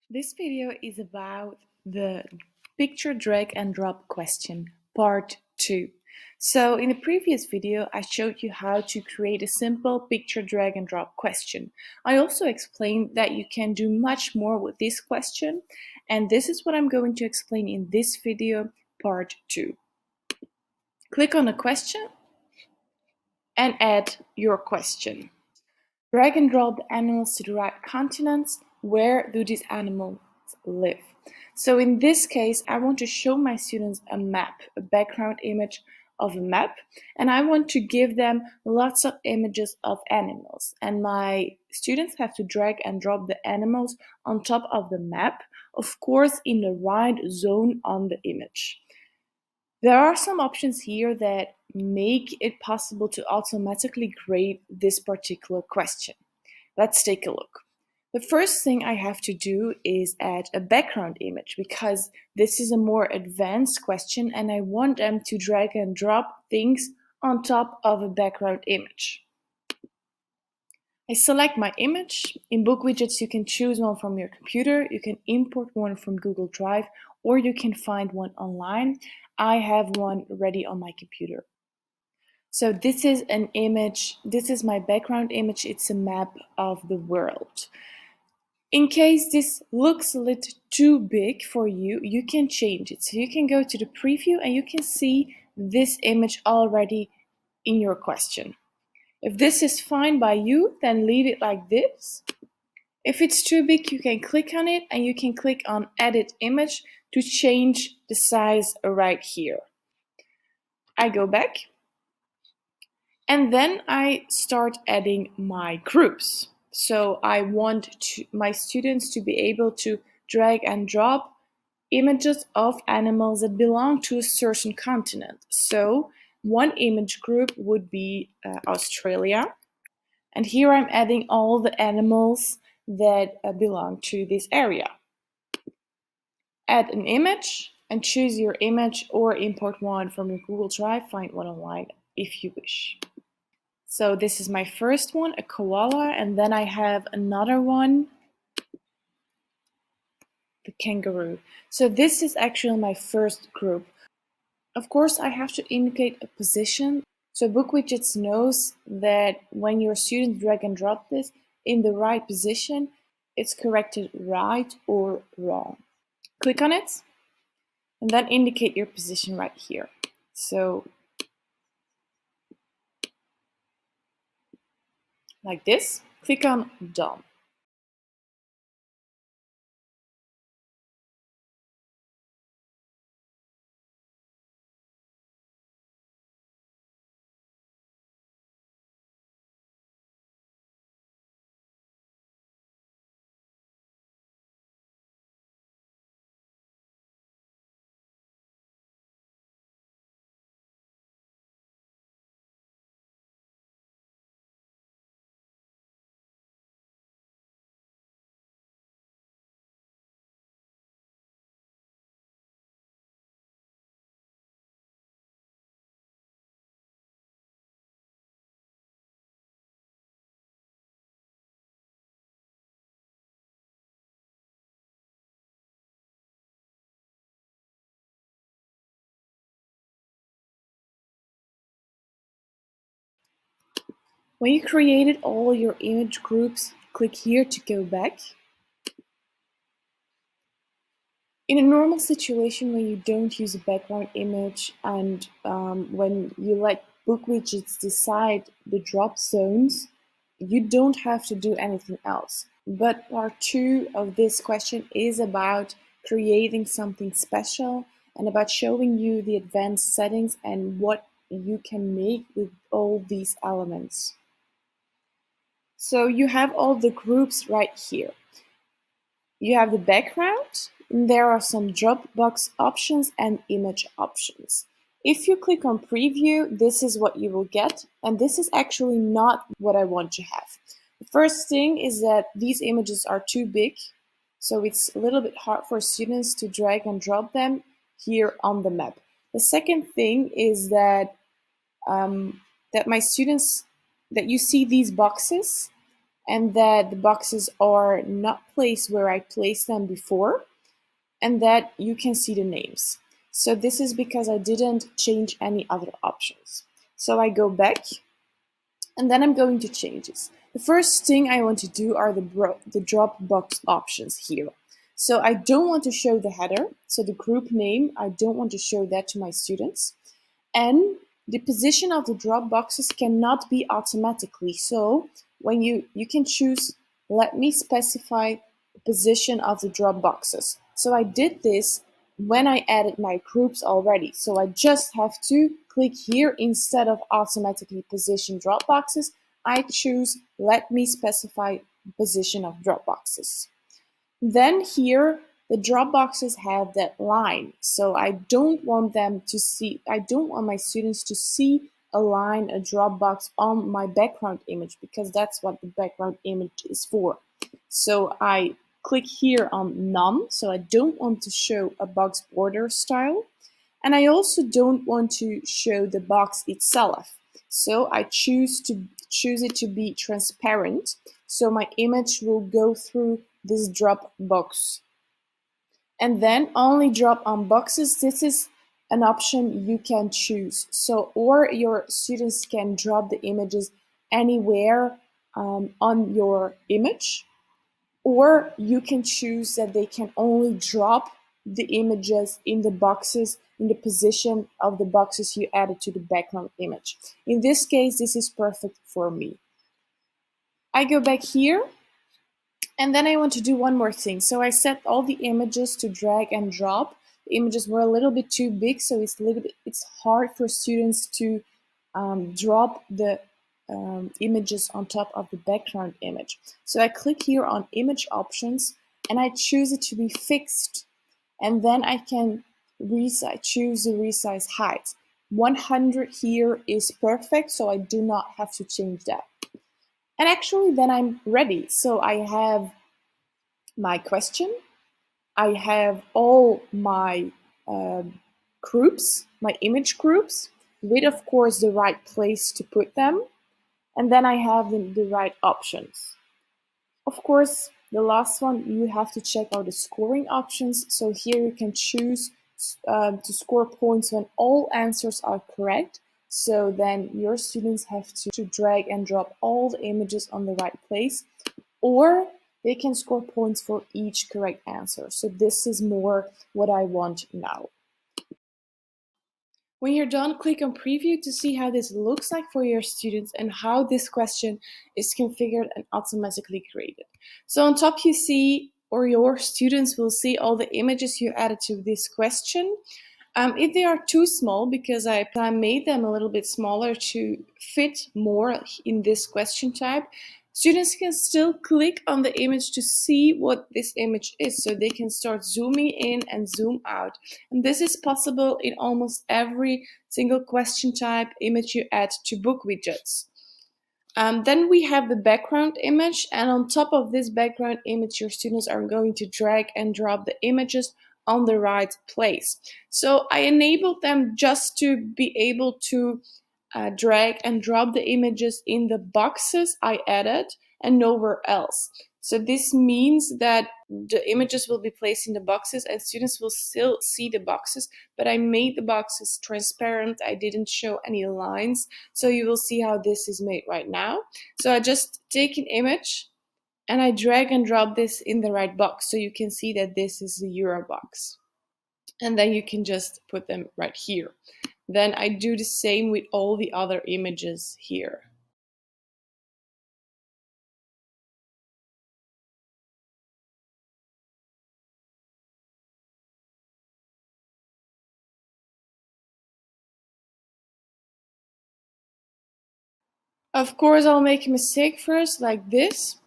This video is about the picture drag and drop question, part 2. So in the previous video, I showed you how to create a simple picture drag and drop question. I also explained that you can do much more with this question, and this is what I'm going to explain in this video, part 2. Click on the question and add your question. Drag and drop the animals to the right continents. Where do these animals live? So in this case, I want to show my students a map, a background image of a map, and I want to give them lots of images of animals. And my students have to drag and drop the animals on top of the map, of course, in the right zone on the image. There are some options here that make it possible to automatically grade this particular question. Let's take a look. The first thing I have to do is add a background image because this is a more advanced question and I want them to drag and drop things on top of a background image. I select my image. In BookWidgets, you can choose one from your computer, you can import one from Google Drive, or you can find one online. I have one ready on my computer. So this is an image, this is my background image, it's a map of the world. In case this looks a little too big for you, you can change it. So you can go to the preview and you can see this image already in your question. If this is fine by you, then leave it like this. If it's too big, you can click on it and you can click on Edit Image to change the size right here. I go back and then I start adding my groups. So I want my students to be able to drag and drop images of animals that belong to a certain continent. So one image group would be Australia. And here I'm adding all the animals that belong to this area. Add an image and choose your image or import one from your Google Drive, find one online if you wish. So this is my first one, a koala, and then I have another one, the kangaroo. So this is actually my first group. Of course, I have to indicate a position. So BookWidgets knows that when your students drag and drop this in the right position, it's corrected right or wrong. Click on it and then indicate your position right here. So like this, click on Done. When you created all your image groups, click here to go back. In a normal situation when you don't use a background image and when you let BookWidgets decide the drop zones, you don't have to do anything else. But part 2 of this question is about creating something special and about showing you the advanced settings and what you can make with all these elements. So you have all the groups right here. You have the background, and there are some Dropbox options and image options. If you click on preview, this is what you will get, and this is actually not what I want to have. The first thing is that these images are too big, so it's a little bit hard for students to drag and drop them here on the map. The second thing is that that you see these boxes and that the boxes are not placed where I placed them before, and that you can see the names. So this is because I didn't change any other options. So I go back, and then I'm going to changes. The first thing I want to do are the Dropbox options here. So I don't want to show the header, so the group name, I don't want to show that to my students. And the position of the drop boxes cannot be automatically. So when you can choose, let me specify the position of the drop boxes. So I did this when I added my groups already. So I just have to click here instead of automatically position drop boxes. I choose, let me specify position of drop boxes. Then here, the drop boxes have that line. So I don't want my students to see a line, a drop box on my background image, because that's what the background image is for. So I click here on none. So I don't want to show a box border style. And I also don't want to show the box itself. So I choose it to be transparent. So my image will go through this drop box. And then only drop on boxes. This is an option you can choose. So, or your students can drop the images anywhere on your image, or you can choose that they can only drop the images in the boxes in the position of the boxes you added to the background image. In this case, this is perfect for me. I go back here, and then I want to do one more thing. So I set all the images to drag and drop. The images were a little bit too big, so it's hard for students to drop the images on top of the background image. So I click here on image options, and I choose it to be fixed. And then I can choose the resize height. 100 here is perfect, so I do not have to change that. And actually then I'm ready. So I have my question, I have all my groups, my image groups, with of course the right place to put them, and then I have the right options. Of course, the last one, you have to check out the scoring options. So here you can choose to score points when all answers are correct. So then your students have to drag and drop all the images on the right place, or they can score points for each correct answer. So this is more what I want now. When you're done, click on preview to see how this looks like for your students and how this question is configured and automatically created. So on top you see, or your students will see, all the images you added to this question. If they are too small, because I made them a little bit smaller to fit more in this question type, students can still click on the image to see what this image is, so they can start zooming in and zoom out. And this is possible in almost every single question type image you add to BookWidgets. Then we have the background image, and on top of this background image, your students are going to drag and drop the images on the right place. So I enabled them just to be able to drag and drop the images in the boxes I added and nowhere else. So this means that the images will be placed in the boxes and students will still see the boxes, but I made the boxes transparent. I didn't show any lines. So you will see how this is made right now. So I just take an image and I drag and drop this in the right box. So you can see that this is the Euro box. And then you can just put them right here. Then I do the same with all the other images here. Of course, I'll make a mistake first, like this.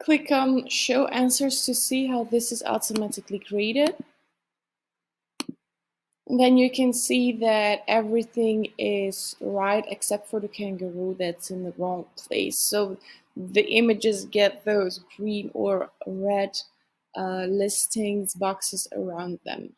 Click on Show Answers to see how this is automatically created. And then you can see that everything is right except for the kangaroo that's in the wrong place. So the images get those green or red listings boxes around them.